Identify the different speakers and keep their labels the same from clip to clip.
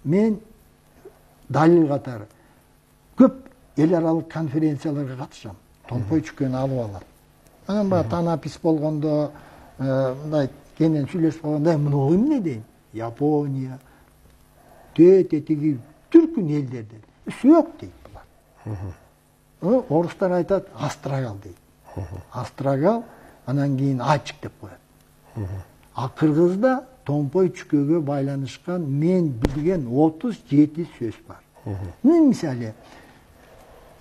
Speaker 1: мен далил катары көп эл аралык конференцияларга катышам. Томпой чүкөнү алып алам. Анан баягы танапис болгондо, мындай кенен сүйлөшүп калганда, муну эмне дейм? Япония, тиги түркүн элдерден. Сөк дейт булар. Орустар айтат, астрагал дейт. Астрагал, анан кийин ачык деп коет. А кыргызда томпой чүкөгө байланышкан мен билген 37 сөз бар. Мисалы,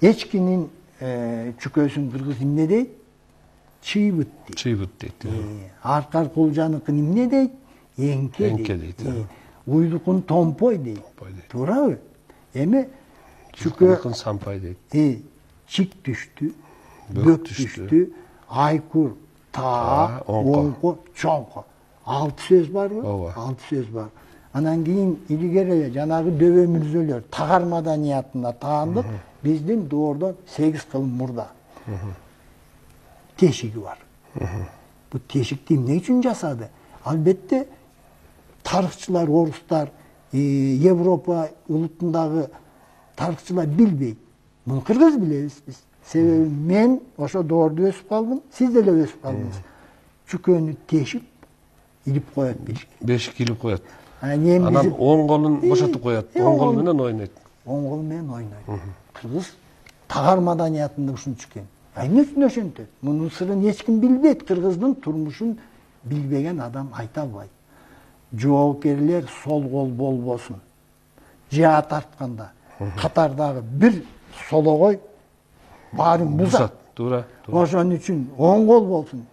Speaker 1: эчкинин чүкөсүн кыргыз эмне дейт? Чыйбыт дейт.
Speaker 2: Чыйбыт дейт.
Speaker 1: Аркар кулжаныкын эмне дейт? Энке дейт. Уйдукун томпой дейт. Туурабы? Эми чүкө
Speaker 2: сампай дейт.
Speaker 1: Чик түштү, бөк түштү, айкур, таа, оңко, чоңко. 6 сөз барбы? 6 сөз бар. Анан кийин илгери жанагы дөбө мүрзөлөр тагар маданиятына таандык биздин доордон 8 кыл мурда тешиги бар. Бу тешикти эмне үчүн жасады? Албетте тарыхчылар, орустар, Европа улутундагы тарыхчылар билбейт. Муну кыргыз билебиз биз. Себеби мен ошо доордо өсүп калдым, сиз деле өсүп калдыңыз. Чүкөнү тешип илип коет бешикке.
Speaker 2: Бешик илип коет.
Speaker 1: Анан
Speaker 2: оң колун бошотуп коет. Оң кол менен ойнойт.
Speaker 1: Оң кол менен ойнойт. Кыргыз тагар маданиятында ушунчу экен. Эмне үчүн ошентет? Мунун сырын эч ким билбейт. Кыргыздын турмушун билбеген адам айта албайт. Жоокерлер сол кол болбосун. Жаа тартканда катардагы бир сологой баарын бузат.
Speaker 2: Туура.
Speaker 1: Ошон үчүн оң кол болсун.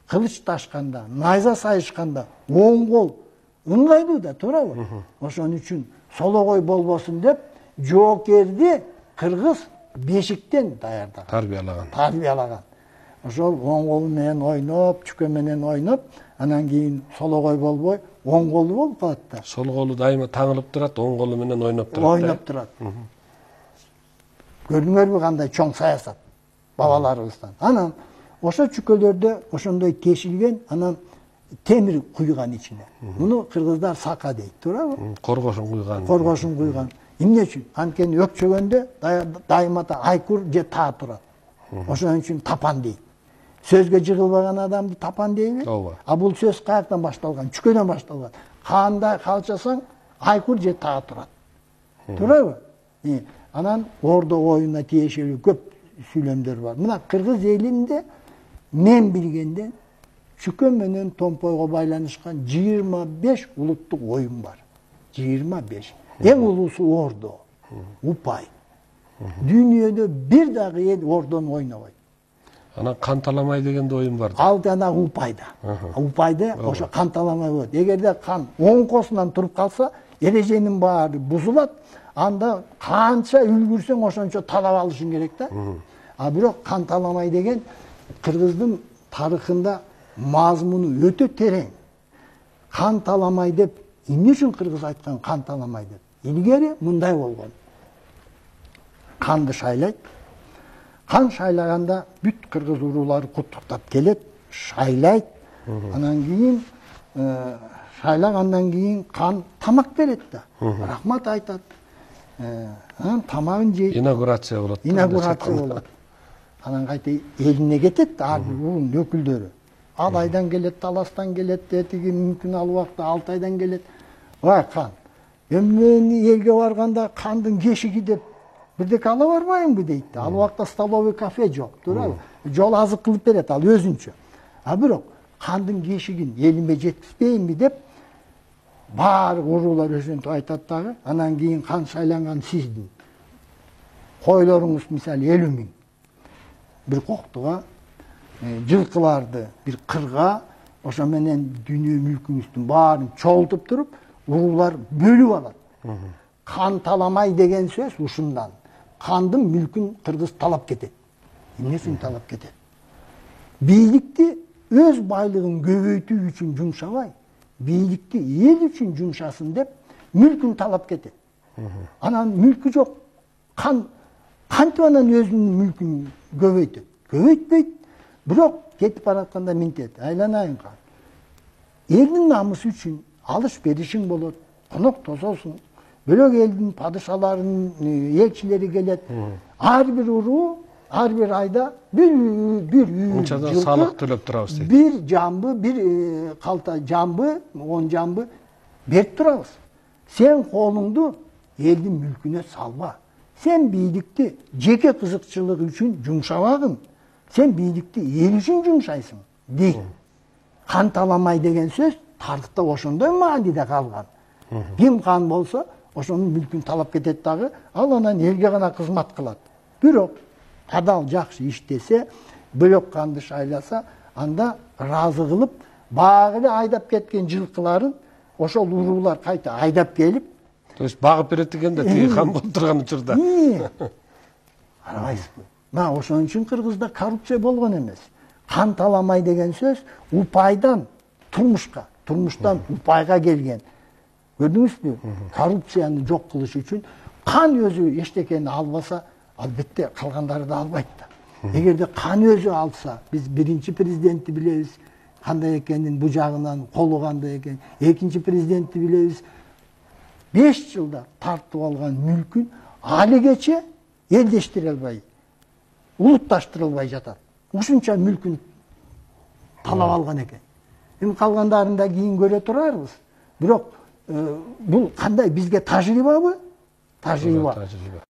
Speaker 1: Кылыч ташканда, найза сайышканда оң кол ыңгайлуу да, туурабы? Ошон үчүн сологой болбосун деп жоокерди кыргыз бешиктен даярдаган. Тарбиялаган. Ошол оң кол менен ойноп, чүкө менен ойноп, анан кийин сологой болбой, оң колу болуп калат да.
Speaker 2: Сол колу дайыма таңылып турат, оң колу менен ойноп турат.
Speaker 1: Ойноп турат. Көрдүңөрбү кандай чоң саясат бабаларыбыздан. Анан ошо чүкөлөрдө ошондой тешилген, анан темир куйган ичине. Муну кыргыздар сака дейт, туурабы?
Speaker 2: Коргошун куйган.
Speaker 1: Коргошун куйган. Эмне үчүн? Анткени өкчөгөндө дайымата айкур же таа турат. Ошон үчүн тапан дейт. Сөзгө жыгылбаган адамды тапан дейби? А бул сөз каяктан башталган? Чүкөдөн башталган. Кандай калчасаң, айкур же таа турат. Туурабы? Анан ордо оюна тиешелүү көп сүйлөмдөр бар. Мына кыргыз элинде мен билгенде чүкө менен томпойго байланышкан 25 улуттук оюн бар. 25. Эң улуусу ордо, упай. Дүйнөдө бир дагы эл ордону ойнобойт.
Speaker 2: Анан канталамай деген оюн бар.
Speaker 1: Ал жана упайда. Упайда ошо канталамай болот. Эгерде кан оңкосунан туруп калса, эреженин баары бузулат. Анда канча үлгүрсөң ошончо талап алышың керек да. А бирок канталамай деген кыргыздын тарыхында мазмуну өтө терең. Канталамай деп эмне үчүн кыргыз айткан канталамай деп? Илгери мындай болгон. Канды шайлайт. Кан шайлаганда бүт кыргыз уруулары куттуктап келет, шайлайт. Анан кийин шайлагандан кийин кан тамак берет да. Рахмат айтат. Анан тамагын жейт.
Speaker 2: Инаугурация болот.
Speaker 1: Инаугурация болот. Анан кайта элине кетет ар бир уруун өкүлдөрү. Адайдан келет, Таластан келет, тиги мүмкүн ал убакта Алтайдан келет. Ой, кан. Мен элге барганда кандын кешиги деп бирдеке ала барбайымбы дейт. Ал убакта столовый кафе жок, туурабы? Жол азык кылып берет ал өзүнчө. А бирок кандын кешигин элиме жеткизбейинби деп баары уруулар ошентип айтат дагы. Анан кийин кан шайланган сиздин койлоруңуз мисалы 50 000 бир коктуга, жылкыларды бир кырга, ошо менен дүйнө мүлкүңүздүн баарын чогултуп туруп, уруулар бөлүп алат. Кан таламай деген сөз ушундан. Кандын мүлкүн кыргыз талап кетет. Эмне үчүн талап кетет? Бийликти өз байлыгын көбөйтүү үчүн жумшабай, бийликти эл үчүн жумшасын деп мүлкүн талап кетет. Анан мүлкү жок. Кантип анан өзүнүн мүлкүн көбөйтөт? Көбөйтпөйт. Бирок кетип баратканда минтет. Айланайын кан. Элдин намысы үчүн алыш беришиң болот. Конок тососуң. Bölök elдің padişalarının elçileri gelet. Her bir uruu, her bir ayda bir
Speaker 2: Unçadan
Speaker 1: жылқы,
Speaker 2: sağlık төлөp турабыз дейт.
Speaker 1: bir jambı, bir kalta jambı, 10 jambı berip turabız. Sen kolundu elдің mülküne salma. Sen biydikti jeke kızıkçılık üçün jumşabagın. Sen biydikti el üçün jumşaysın. Değil. Kan talamay деген söz tartıkta oşondoy maanide kalgan. Kim kan bolsa oşonun mülkün talap ketet dagı, al anan elge gana kızmat kılat. Bирок adal жақсы иштесе, бөлөк канды шайласа, анда разы кылып, багы айдап кеткен жылкыларын ошол уруулар кайта айдап келип,
Speaker 2: То есть багып берет дегенде тиги хан болуп турган учурда.
Speaker 1: Карабайсызбы? Мына ошон үчүн Кыргызда коррупция болгон эмес. Кан таламай деген сөз упайдан турмушка, турмуштан упайга келген. Көрдүңүзбү? Коррупцияны жок кылыш үчүн кан өзү эчтекени албаса, албетте калгандары да албайт да. Эгерде кан өзү алса, биз биринчи президентти билебиз, кандай экенин, бу жагынан колу кандай экен. Экинчи президентти билебиз. 5 жылда тартып алган мүлкүн алигече элдештире албай, улутташтырылбай жатат. Ушунча мүлкүн талап алган экен. Эми калгандарын да кийин көрө турарбыз. Бирок бул кандай, бизге тажрыйбабы? Тажрыйба.